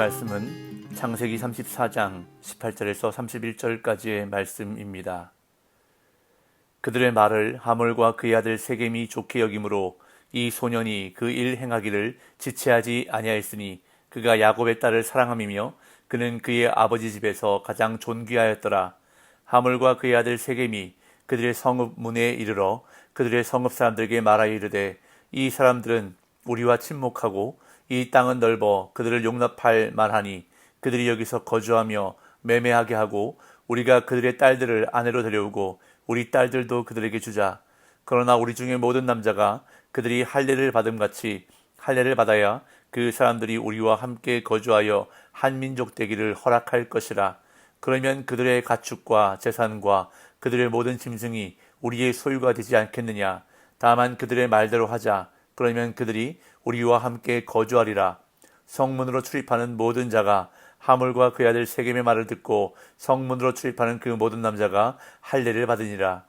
말씀은 창세기 34장 18절에서 31절까지의 말씀입니다. 그들의 말을 하몰과 그의 아들 세겜이 좋게 여김으로 이 소년이 그 일 행하기를 지체하지 아니하였으니 그가 야곱의 딸을 사랑함이며 그는 그의 아버지 집에서 가장 존귀하였더라. 하몰과 그의 아들 세겜이 그들의 성읍 문에 이르러 그들의 성읍 사람들에게 말하여 이르되 이 사람들은 우리와 친목하고 이 땅은 넓어 그들을 용납할 만하니 그들이 여기서 거주하며 매매하게 하고 우리가 그들의 딸들을 아내로 데려오고 우리 딸들도 그들에게 주자. 그러나 우리 중에 모든 남자가 그들이 할례를 받음같이 할례를 받아야 그 사람들이 우리와 함께 거주하여 한 민족 되기를 허락할 것이라. 그러면 그들의 가축과 재산과 그들의 모든 짐승이 우리의 소유가 되지 않겠느냐. 다만 그들의 말대로 하자. 그러면 그들이 우리와 함께 거주하리라. 성문으로 출입하는 모든 자가 하몰과 그의 아들 세겜의 말을 듣고 성문으로 출입하는 그 모든 남자가 할례를 받으니라.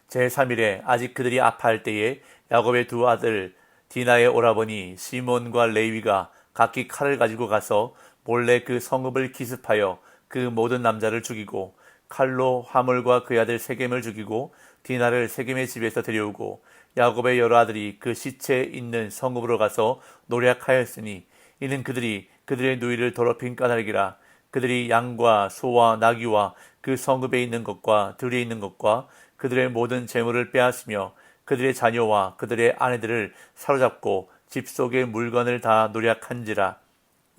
제3일에 아직 그들이 아파할 때에 야곱의 두 아들 디나의 오라버니 시몬과 레위가 각기 칼을 가지고 가서 몰래 그 성읍을 기습하여 그 모든 남자를 죽이고 칼로 하몰과 그의 아들 세겜을 죽이고 디나를 세겜의 집에서 데려오고 야곱의 여러 아들이 그 시체 있는 성읍으로 가서 노략하였으니 이는 그들이 그들의 누이를 더럽힌 까닭이라. 그들이 양과 소와 나귀와 그 성읍에 있는 것과 들에 있는 것과 그들의 모든 재물을 빼앗으며 그들의 자녀와 그들의 아내들을 사로잡고 집 속의 물건을 다 노략한지라.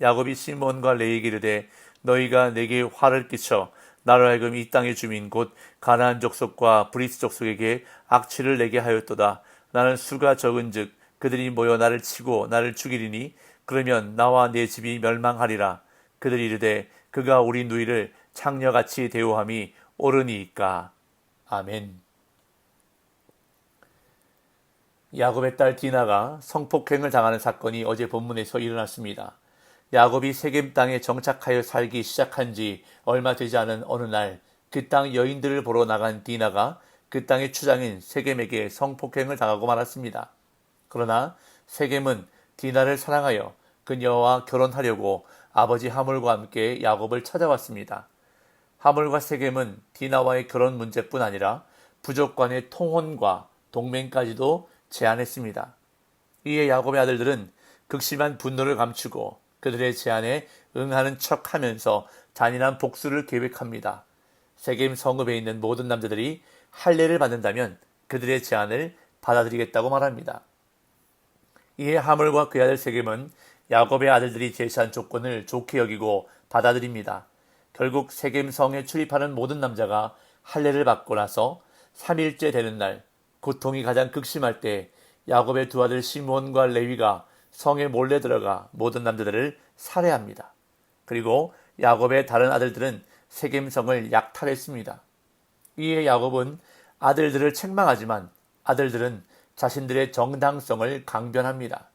야곱이 시몬과 레위에게 이르되 너희가 내게 화를 끼쳐 나로 하여금 이 땅의 주민 곧 가나안 족속과 브리스 족속에게 악취를 내게 하였도다. 나는 수가 적은즉 그들이 모여 나를 치고 나를 죽이리니 그러면 나와 내 집이 멸망하리라. 그들이 이르되 그가 우리 누이를 창녀같이 대우함이 옳으니이까. 아멘. 야곱의 딸 디나가 성폭행을 당하는 사건이 어제 본문에서 일어났습니다. 야곱이 세겜 땅에 정착하여 살기 시작한 지 얼마 되지 않은 어느 날 그 땅 여인들을 보러 나간 디나가 그 땅의 추장인 세겜에게 성폭행을 당하고 말았습니다. 그러나 세겜은 디나를 사랑하여 그녀와 결혼하려고 아버지 하몰과 함께 야곱을 찾아왔습니다. 하몰과 세겜은 디나와의 결혼 문제뿐 아니라 부족 간의 통혼과 동맹까지도 제안했습니다. 이에 야곱의 아들들은 극심한 분노를 감추고 그들의 제안에 응하는 척하면서 잔인한 복수를 계획합니다. 세겜 성읍에 있는 모든 남자들이 할례를 받는다면 그들의 제안을 받아들이겠다고 말합니다. 이에 하몰과 그의 아들 세겜은 야곱의 아들들이 제시한 조건을 좋게 여기고 받아들입니다. 결국 세겜 성에 출입하는 모든 남자가 할례를 받고 나서 3일째 되는 날 고통이 가장 극심할 때 야곱의 두 아들 시몬과 레위가 성에 몰래 들어가 모든 남자들을 살해합니다. 그리고 야곱의 다른 아들들은 세겜성을 약탈했습니다. 이에 야곱은 아들들을 책망하지만 아들들은 자신들의 정당성을 강변합니다.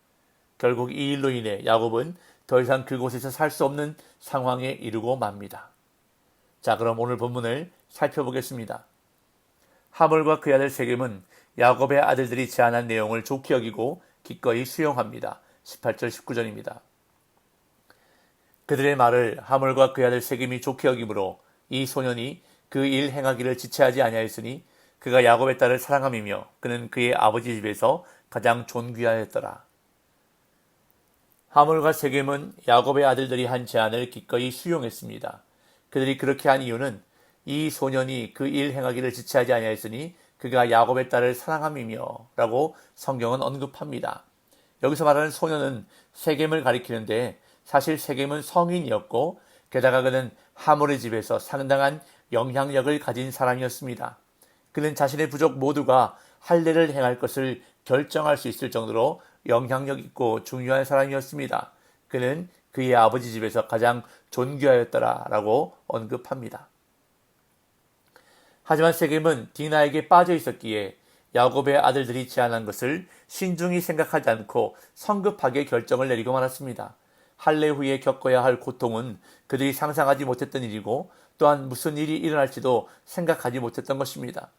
결국 이 일로 인해 야곱은 더 이상 그곳에서 살 수 없는 상황에 이르고 맙니다. 자, 그럼 오늘 본문을 살펴보겠습니다. 하몰과 그의 아들 세겜은 야곱의 아들들이 제안한 내용을 좋게 여기고 기꺼이 수용합니다. 18절 19절입니다. 그들의 말을 하몰과 그의 아들 세겜이 좋게 여김으로 이 소년이 그 일 행하기를 지체하지 아니하였으니 그가 야곱의 딸을 사랑함이며 그는 그의 아버지 집에서 가장 존귀하였더라. 하몰과 세겜은 야곱의 아들들이 한 제안을 기꺼이 수용했습니다. 그들이 그렇게 한 이유는 이 소년이 그 일 행하기를 지체하지 아니하였으니 그가 야곱의 딸을 사랑함이며 라고 성경은 언급합니다. 여기서 말하는 소년은 세겜을 가리키는데 사실 세겜은 성인이었고 게다가 그는 하몰의 집에서 상당한 영향력을 가진 사람이었습니다. 그는 자신의 부족 모두가 할례를 행할 것을 결정할 수 있을 정도로 영향력 있고 중요한 사람이었습니다. 그는 그의 아버지 집에서 가장 존귀하였더라라고 언급합니다. 하지만 세겜은 디나에게 빠져 있었기에 야곱의 아들들이 제안한 것을 신중히 생각하지 않고 성급하게 결정을 내리고 말았습니다. 할례 후에 겪어야 할 고통은 그들이 상상하지 못했던 일이고 또한 무슨 일이 일어날지도 생각하지 못했던 것입니다.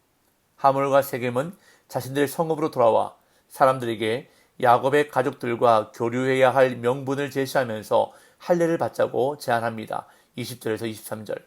하몰과 세겜은 자신들의 성읍으로 돌아와 사람들에게 야곱의 가족들과 교류해야 할 명분을 제시하면서 할례를 받자고 제안합니다. 20절에서 23절.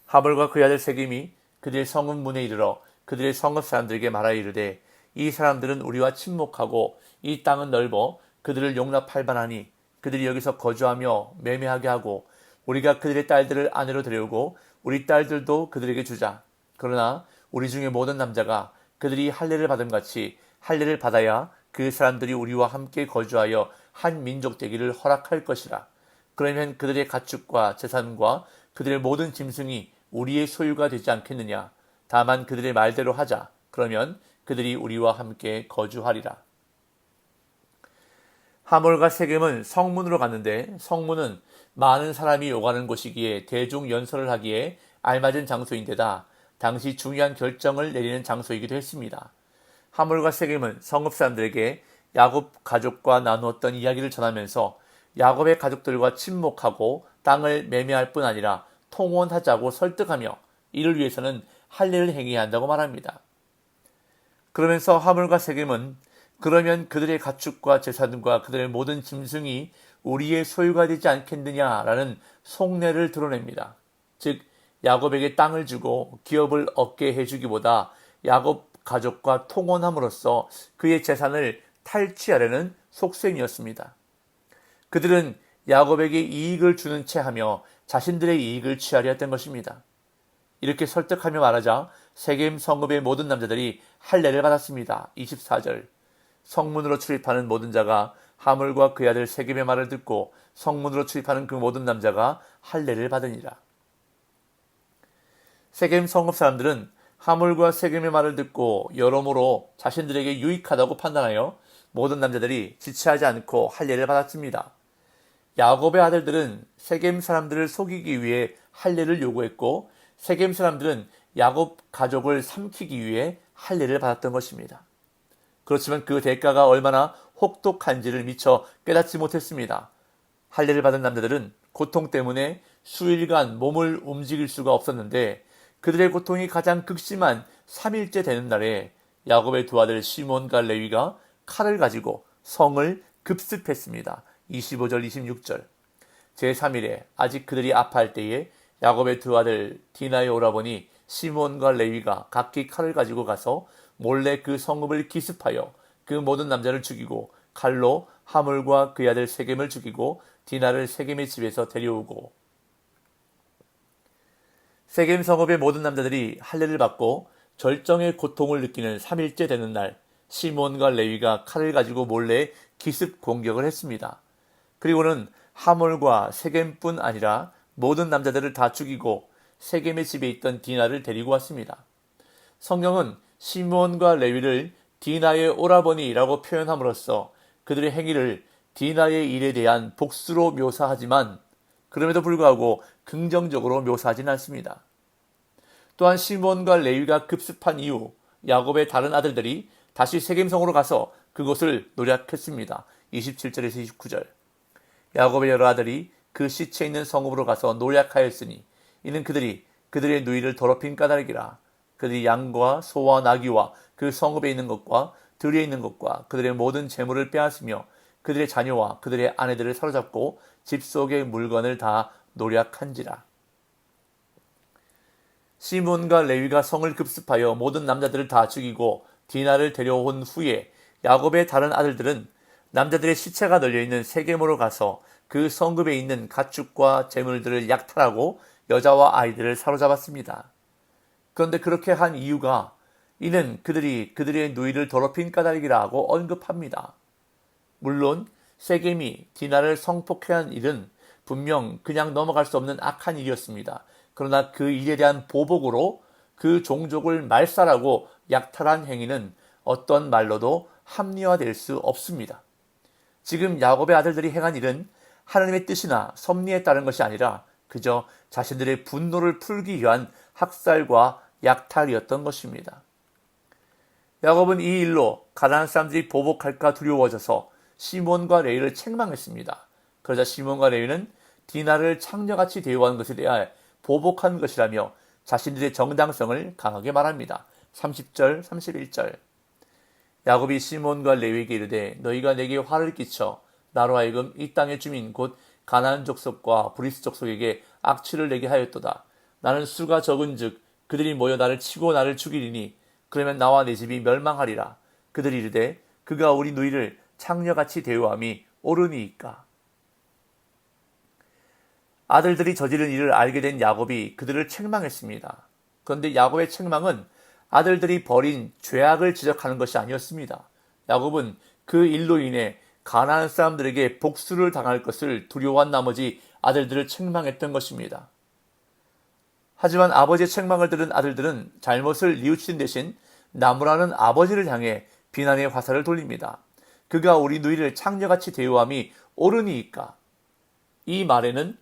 하물과 그의 아들 세겜이 그들의 성읍 문에 이르러 그들의 성읍 사람들에게 말하여 이르되 이 사람들은 우리와 친목하고 이 땅은 넓어 그들을 용납할 만하니 그들이 여기서 거주하며 매매하게 하고 우리가 그들의 딸들을 아내로 데려오고 우리 딸들도 그들에게 주자. 그러나 우리 중에 모든 남자가 그들이 할례를 받은 같이 할례를 받아야 그 사람들이 우리와 함께 거주하여 한 민족 되기를 허락할 것이라. 그러면 그들의 가축과 재산과 그들의 모든 짐승이 우리의 소유가 되지 않겠느냐. 다만 그들의 말대로 하자. 그러면 그들이 우리와 함께 거주하리라. 하몰과 세겜은 성문으로 갔는데 성문은 많은 사람이 오가는 곳이기에 대중 연설을 하기에 알맞은 장소인데다 당시 중요한 결정을 내리는 장소이기도 했습니다. 하몰과 세겜은 성읍 사람들에게 야곱 가족과 나누었던 이야기를 전하면서 야곱의 가족들과 친목하고 땅을 매매할 뿐 아니라 통혼하자고 설득하며 이를 위해서는 할례를 행해야 한다고 말합니다. 그러면서 하몰과 세겜은 그러면 그들의 가축과 재산과 그들의 모든 짐승이 우리의 소유가 되지 않겠느냐라는 속내를 드러냅니다. 즉 야곱에게 땅을 주고 기업을 얻게 해주기보다 야곱 가족과 통혼함으로써 그의 재산을 탈취하려는 속셈이었습니다. 그들은 야곱에게 이익을 주는 채 하며 자신들의 이익을 취하려 했던 것입니다. 이렇게 설득하며 말하자 세겜 성읍의 모든 남자들이 할례를 받았습니다. 24절. 성문으로 출입하는 모든 자가 하물과 그의 아들 세겜의 말을 듣고 성문으로 출입하는 그 모든 남자가 할례를 받으니라. 세겜 성읍 사람들은 하물과 세겜의 말을 듣고 여러모로 자신들에게 유익하다고 판단하여 모든 남자들이 지체하지 않고 할례를 받았습니다. 야곱의 아들들은 세겜 사람들을 속이기 위해 할례를 요구했고 세겜 사람들은 야곱 가족을 삼키기 위해 할례를 받았던 것입니다. 그렇지만 그 대가가 얼마나 혹독한지를 미처 깨닫지 못했습니다. 할례를 받은 남자들은 고통 때문에 수일간 몸을 움직일 수가 없었는데 그들의 고통이 가장 극심한 3일째 되는 날에 야곱의 두 아들 시몬과 레위가 칼을 가지고 성을 급습했습니다. 25절 26절. 제3일에 아직 그들이 아파할 때에 야곱의 두 아들 디나의 오라버니 시몬과 레위가 각기 칼을 가지고 가서 몰래 그 성읍을 기습하여 그 모든 남자를 죽이고 칼로 하물과 그의 아들 세겜을 죽이고 디나를 세겜의 집에서 데려오고 세겜 성읍의 모든 남자들이 할례를 받고 절정의 고통을 느끼는 3일째 되는 날 시몬과 레위가 칼을 가지고 몰래 기습 공격을 했습니다. 그리고는 하몰과 세겜뿐 아니라 모든 남자들을 다 죽이고 세겜의 집에 있던 디나를 데리고 왔습니다. 성경은 시몬과 레위를 디나의 오라버니라고 표현함으로써 그들의 행위를 디나의 일에 대한 복수로 묘사하지만 그럼에도 불구하고 긍정적으로 묘사하지는 않습니다. 또한 시몬과 레위가 급습한 이후 야곱의 다른 아들들이 다시 세겜성으로 가서 그곳을 노략했습니다. 27절에서 29절. 야곱의 여러 아들이 그 시체 있는 성읍으로 가서 노략하였으니 이는 그들이 그들의 누이를 더럽힌 까닭이라. 그들이 양과 소와 나귀와 그 성읍에 있는 것과 들에 있는 것과 그들의 모든 재물을 빼앗으며 그들의 자녀와 그들의 아내들을 사로잡고 집 속의 물건을 다 노략한지라. 시몬과 레위가 성을 급습하여 모든 남자들을 다 죽이고 디나를 데려온 후에 야곱의 다른 아들들은 남자들의 시체가 널려있는 세겜으로 가서 그 성읍에 있는 가축과 재물들을 약탈하고 여자와 아이들을 사로잡았습니다. 그런데 그렇게 한 이유가 이는 그들이 그들의 누이를 더럽힌 까닭이라고 언급합니다. 물론 세겜이 디나를 성폭행한 일은 분명 그냥 넘어갈 수 없는 악한 일이었습니다. 그러나 그 일에 대한 보복으로 그 종족을 말살하고 약탈한 행위는 어떤 말로도 합리화될 수 없습니다. 지금 야곱의 아들들이 행한 일은 하나님의 뜻이나 섭리에 따른 것이 아니라 그저 자신들의 분노를 풀기 위한 학살과 약탈이었던 것입니다. 야곱은 이 일로 가나안 사람들이 보복할까 두려워져서 시몬과 레위를 책망했습니다. 그러자 시몬과 레위는 디나를 창녀같이 대우한 것에 대해 보복한 것이라며 자신들의 정당성을 강하게 말합니다. 30절, 31절. 야곱이 시몬과 레위에게 이르되 너희가 내게 화를 끼쳐 나로 하여금 이 땅의 주민 곧 가나안 족속과 브리스 족속에게 악취를 내게 하였도다. 나는 수가 적은즉 그들이 모여 나를 치고 나를 죽이리니 그러면 나와 내 집이 멸망하리라. 그들이 이르되 그가 우리 누이를 창녀같이 대우함이 옳으니이까. 아들들이 저지른 일을 알게 된 야곱이 그들을 책망했습니다. 그런데 야곱의 책망은 아들들이 벌인 죄악을 지적하는 것이 아니었습니다. 야곱은 그 일로 인해 가나안 사람들에게 복수를 당할 것을 두려워한 나머지 아들들을 책망했던 것입니다. 하지만 아버지의 책망을 들은 아들들은 잘못을 뉘우치는 대신 나무라는 아버지를 향해 비난의 화살을 돌립니다. 그가 우리 누이를 창녀같이 대우함이 옳으니이까. 이 말에는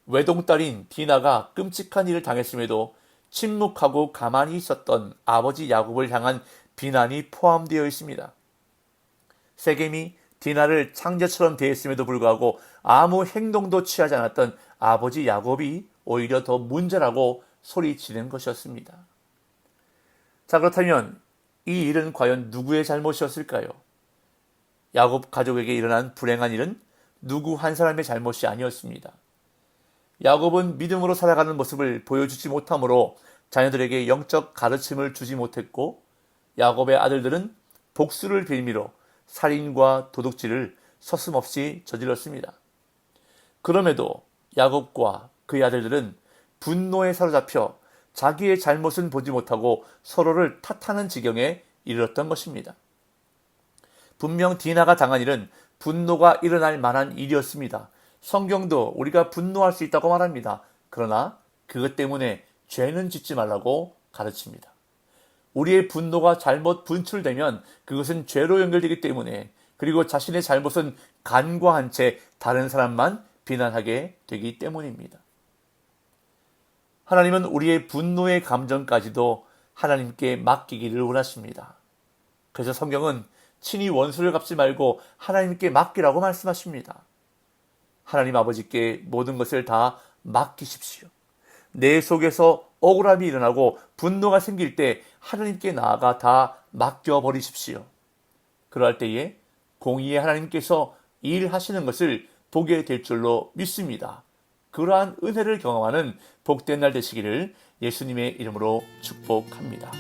외동딸인 디나가 끔찍한 일을 당했음에도 침묵하고 가만히 있었던 아버지 야곱을 향한 비난이 포함되어 있습니다. 세겜이 디나를 창녀처럼 대했음에도 불구하고 아무 행동도 취하지 않았던 아버지 야곱이 오히려 더 문제라고 소리치는 것이었습니다. 자, 그렇다면 이 일은 과연 누구의 잘못이었을까요? 야곱 가족에게 일어난 불행한 일은 누구 한 사람의 잘못이 아니었습니다. 야곱은 믿음으로 살아가는 모습을 보여주지 못하므로 자녀들에게 영적 가르침을 주지 못했고, 야곱의 아들들은 복수를 빌미로 살인과 도둑질을 서슴없이 저질렀습니다. 그럼에도 야곱과 그의 아들들은 분노에 사로잡혀 자기의 잘못은 보지 못하고 서로를 탓하는 지경에 이르렀던 것입니다. 분명 디나가 당한 일은 분노가 일어날 만한 일이었습니다. 성경도 우리가 분노할 수 있다고 말합니다. 그러나 그것 때문에 죄는 짓지 말라고 가르칩니다. 우리의 분노가 잘못 분출되면 그것은 죄로 연결되기 때문에, 그리고 자신의 잘못은 간과한 채 다른 사람만 비난하게 되기 때문입니다. 하나님은 우리의 분노의 감정까지도 하나님께 맡기기를 원하십니다. 그래서 성경은 친히 원수를 갚지 말고 하나님께 맡기라고 말씀하십니다. 하나님 아버지께 모든 것을 다 맡기십시오. 내 속에서 억울함이 일어나고 분노가 생길 때 하나님께 나아가 다 맡겨버리십시오. 그럴 때에 공의의 하나님께서 일하시는 것을 보게 될 줄로 믿습니다. 그러한 은혜를 경험하는 복된 날 되시기를 예수님의 이름으로 축복합니다.